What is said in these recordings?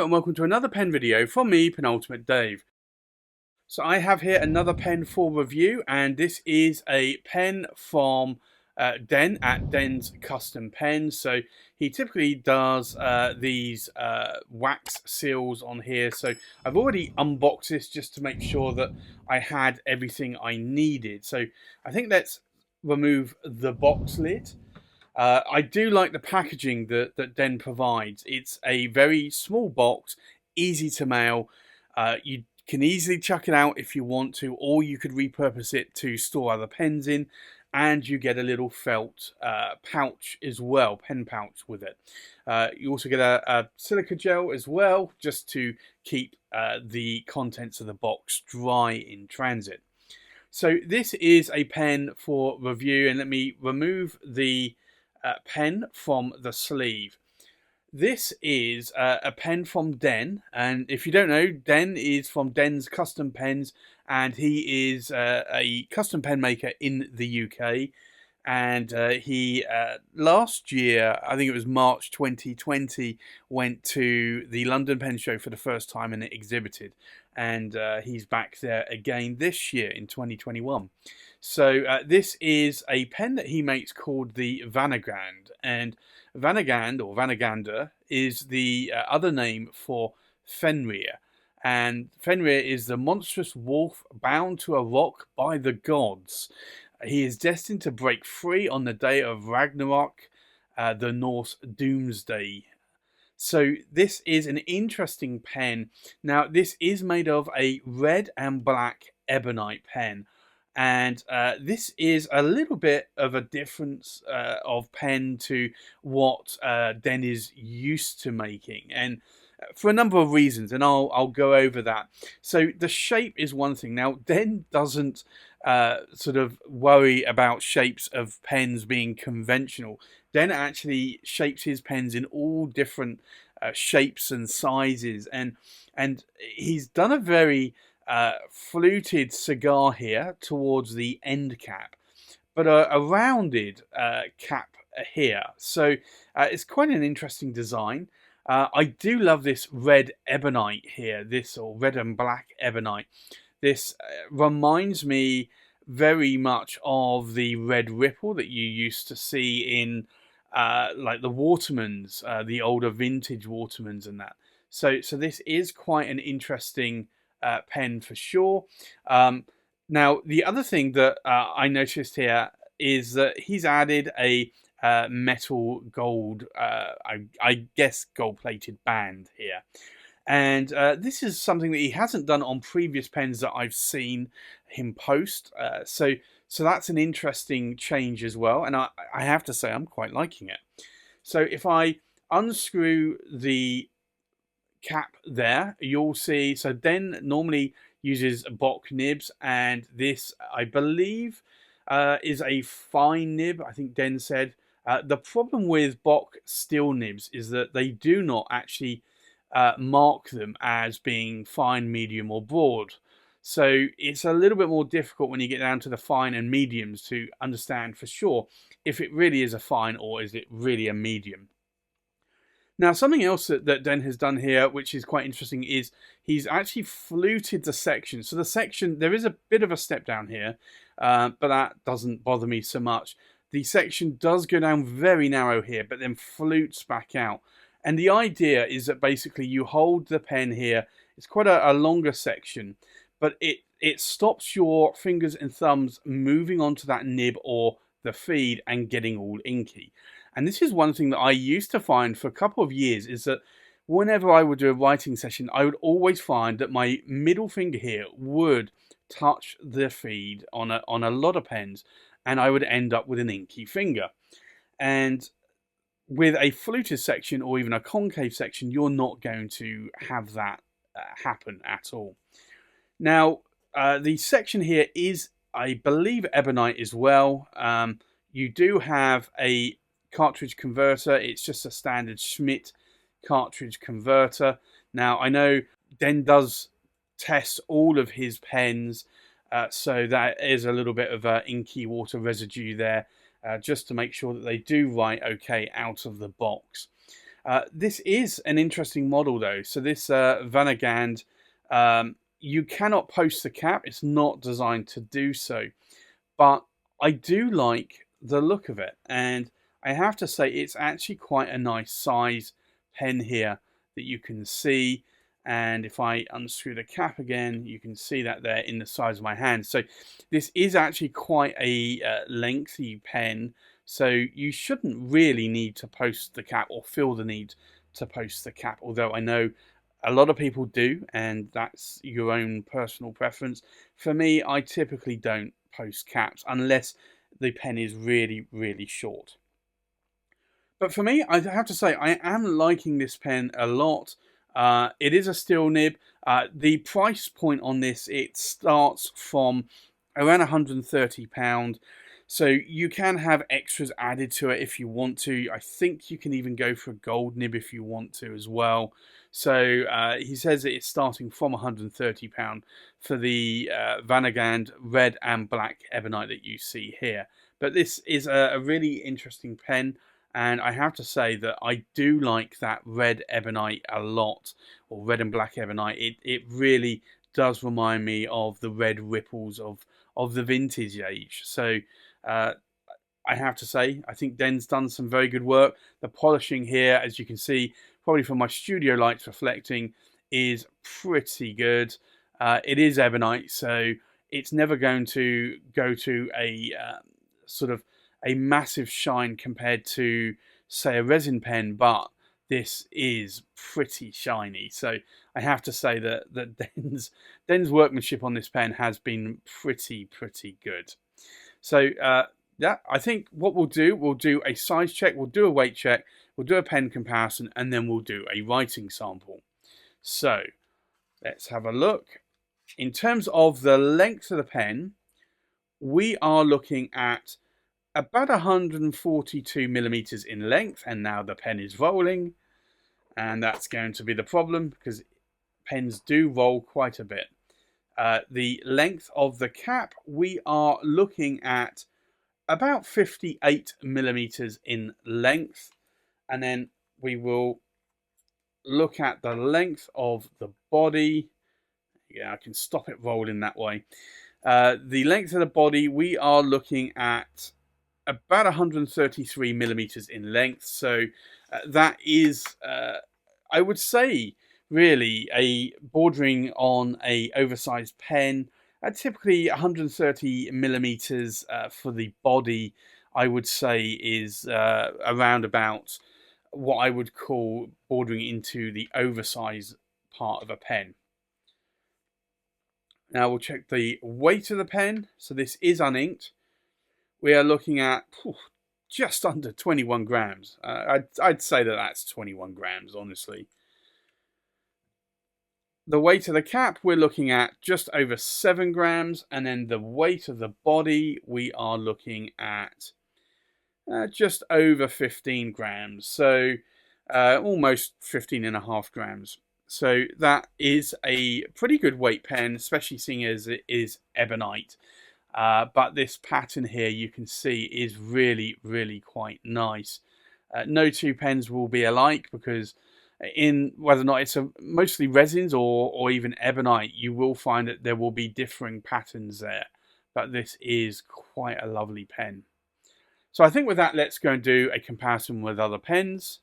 and welcome to another pen video from me, Penultimate Dave. So I have here another pen for review, and this is a pen from Den at Den's Custom Pens. So he typically does these wax seals on here. So I've already unboxed this just to make sure that I had everything I needed. So I think let's remove the box lid. I do like the packaging that Den provides. It's a very small box, easy to mail. You can easily chuck it out if you want to, or you could repurpose it to store other pens in, and you get a little felt pouch as well, pen pouch with it. You also get a silica gel as well, just to keep the contents of the box dry in transit. So this is a pen for review, and let me remove the pen from the sleeve. This is a pen from Den, and if you don't know, Den is from Den's Custom Pens, and he is a custom pen maker in the UK. And he last year, I think it was March 2020, went to the London Pen Show for the first time and exhibited. And he's back there again this year in 2021. So this is a pen that he makes called the Vanargand. And Vanargand, or Vanargander, is the other name for Fenrir. And Fenrir is the monstrous wolf bound to a rock by the gods. He is destined to break free on the day of Ragnarok, the Norse doomsday. So this is an interesting pen. Now, this is made of a red and black ebonite pen. And this is a little bit of a difference of pen to what Den is used to making. And for a number of reasons, and I'll go over that. So the shape is one thing. Now, Den doesn't sort of worry about shapes of pens being conventional. Den actually shapes his pens in all different shapes and sizes, and he's done a very fluted cigar here towards the end cap, but a rounded cap here. So it's quite an interesting design. I do love this red ebonite here, or red and black ebonite. This reminds me very much of the red ripple that you used to see in like the Watermans, the older vintage Watermans and that. So this is quite an interesting pen for sure. Now, the other thing that I noticed here is that he's added a metal gold, I guess gold-plated band here. And this is something that he hasn't done on previous pens that I've seen him post. So that's an interesting change as well. And I have to say, I'm quite liking it. So if I unscrew the cap there, you'll see, so Den normally uses Bock nibs, and this, I believe, is a fine nib, I think Den said. The problem with Bock steel nibs is that they do not actually mark them as being fine, medium, or broad. So it's a little bit more difficult when you get down to the fine and mediums to understand for sure if it really is a fine or is it really a medium. Now, something else that Den has done here, which is quite interesting, is he's actually fluted the section. So the section, there is a bit of a step down here, but that doesn't bother me so much. The section does go down very narrow here, but then flutes back out. And the idea is that basically you hold the pen here. It's quite a longer section, but it stops your fingers and thumbs moving onto that nib or the feed and getting all inky. And this is one thing that I used to find for a couple of years, is that whenever I would do a writing session, I would always find that my middle finger here would touch the feed on a lot of pens, and I would end up with an inky finger. And with a fluted section or even a concave section, you're not going to have that happen at all. Now, the section here is, I believe, ebonite as well. You do have a cartridge converter. It's just a standard Schmidt cartridge converter. Now, I know Den does test all of his pens, so that is a little bit of inky water residue there, just to make sure that they do write okay out of the box. This is an interesting model though. So this Vanargand, you cannot post the cap. It's not designed to do so. But I do like the look of it. And I have to say it's actually quite a nice size pen here that you can see. And if I unscrew the cap again, you can see that there in the size of my hand. So this is actually quite a lengthy pen. So you shouldn't really need to post the cap or feel the need to post the cap. Although I know a lot of people do, and that's your own personal preference. For me, I typically don't post caps unless the pen is really, really short. But for me, I have to say, I am liking this pen a lot. It is a steel nib. The price point on this, it starts from around £130. So you can have extras added to it if you want to. I think you can even go for a gold nib if you want to as well. So he says that it's starting from £130 for the Vanargand red and black Ebonite that you see here. But this is a really interesting pen. And I have to say that I do like that red Ebonite a lot, or red and black Ebonite. It really does remind me of the red ripples of the vintage age. So uh, I have to say, I think Den's done some very good work. The polishing here, as you can see, probably from my studio lights reflecting, is pretty good. It is Ebonite, so it's never going to go to a sort of a massive shine compared to, say, a resin pen, but this is pretty shiny. So I have to say that Den's workmanship on this pen has been pretty good. So yeah, I think what we'll do a size check, we'll do a weight check, we'll do a pen comparison, and then we'll do a writing sample. So let's have a look. In terms of the length of the pen, we are looking at about 142 millimeters in length, and now the pen is rolling, and that's going to be the problem because pens do roll quite a bit. The length of the cap, we are looking at about 58 millimeters in length, and then we will look at the length of the body. Yeah, I can stop it rolling that way. The length of the body, we are looking at about 133 millimeters in length. So that is, I would say, really a bordering on a oversized pen. Typically 130 millimeters for the body, I would say, is around about what I would call bordering into the oversized part of a pen. Now we'll check the weight of the pen. So this is uninked. We are looking at just under 21 grams. I'd say that that's 21 grams, honestly. The weight of the cap, we're looking at just over 7 grams. And then the weight of the body, we are looking at just over 15 grams. So almost 15.5 grams. So that is a pretty good weight pen, especially seeing as it is Ebonite. But this pattern here, you can see, is really quite nice. No two pens will be alike because in whether or not it's mostly resins or even Ebonite, you will find that there will be differing patterns there. But this is quite a lovely pen. So I think with that, let's go and do a comparison with other pens.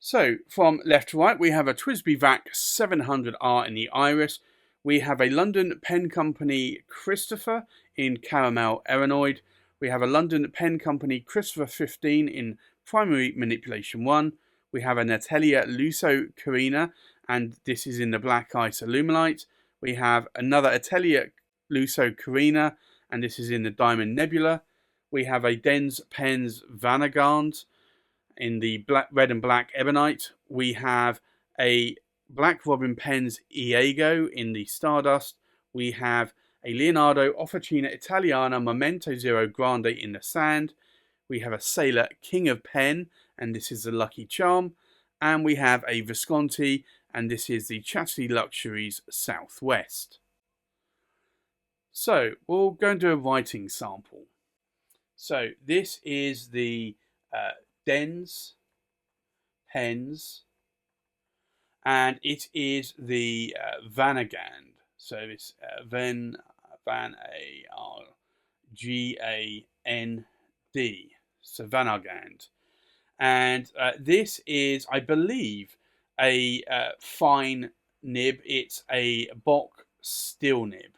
So from left to right, we have a TWSBI VAC 700R in the iris. We have a London Pen Company Christopher in Caramel Erinoid. We have a London Pen Company Christopher 15 in Primary Manipulation 1. We have an Atelier Lusso Carina, and this is in the Black Ice Illuminite. We have another Atelier Lusso Carina, and this is in the Diamond Nebula. We have a Dens Pens Vanargand in the red and black Ebonite. We have a Black Robin Pens Iago in the Stardust. We have a Leonardo Officina Italiana Momento Zero Grande in the Sand. We have a Sailor King of Pen, and this is the Lucky Charm. And we have a Visconti, and this is the Chatterley Luxuries Southwest. So we'll go and do a writing sample. So this is the Dens pens, and it is the Vanargand. So it's Van A R G A N D. So Vanargand, and this is, I believe, a fine nib. It's a Bock steel nib,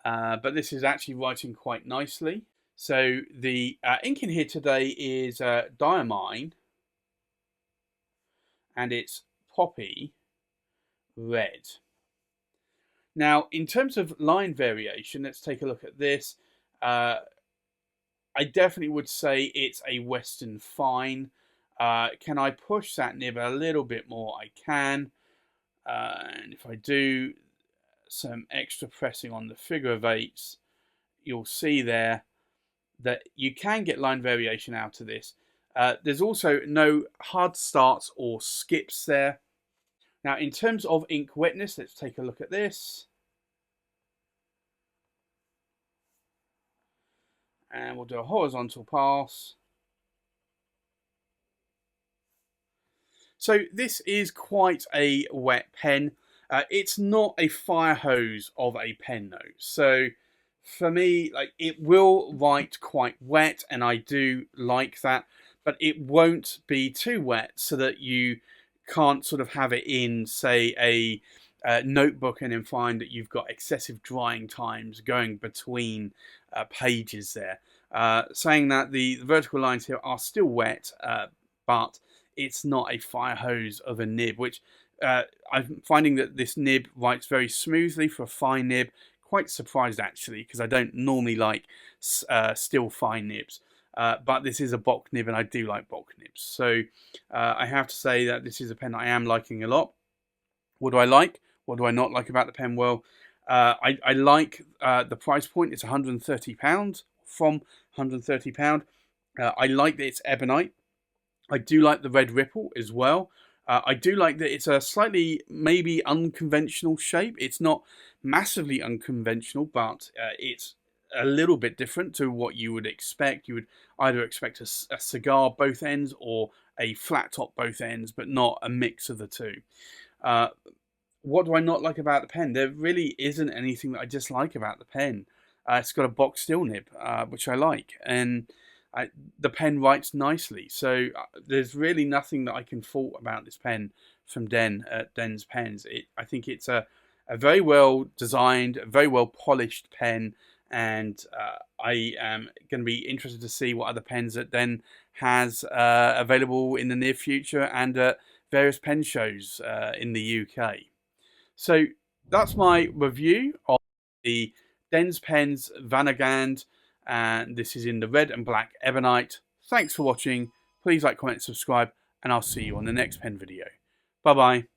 but this is actually writing quite nicely. So the ink in here today is Diamine, and it's Poppy Red. Now, in terms of line variation, let's take a look at this. I definitely would say it's a Western fine. Can I push that nib a little bit more? I can. And if I do some extra pressing on the figure of eights, you'll see there that you can get line variation out of this. There's also no hard starts or skips there. Now, in terms of ink wetness, let's take a look at this. And we'll do a horizontal pass. So this is quite a wet pen. It's not a fire hose of a pen though. So for me, like, it will write quite wet, and I do like that, but it won't be too wet so that you can't sort of have it in, say, a notebook and then find that you've got excessive drying times going between pages there. Saying that the vertical lines here are still wet, but it's not a fire hose of a nib, which I'm finding that this nib writes very smoothly for a fine nib. Quite surprised actually, because I don't normally like still fine nibs. But this is a Bock nib, and I do like Bock nibs. So I have to say that this is a pen I am liking a lot. What do I like? What do I not like about the pen? Well, I like the price point. It's £130 from £130. I like that it's Ebonite. I do like the red ripple as well. I do like that it's a slightly maybe unconventional shape. It's not massively unconventional, but it's a little bit different to what you would expect. You would either expect a cigar both ends or a flat top both ends, but not a mix of the two. What do I not like about the pen? There really isn't anything that I dislike about the pen. It's got a Bock steel nib, which I like, and the pen writes nicely. So there's really nothing that I can fault about this pen from Den's Pens. I think it's a very well designed, very well polished pen, and I am going to be interested to see what other pens that Den has available in the near future and at various pen shows in the UK. So that's my review of the Den's Pens Vanargand, and this is in the red and black Ebonite. Thanks for watching. Please like, comment, subscribe, and I'll see you on the next pen video. Bye bye.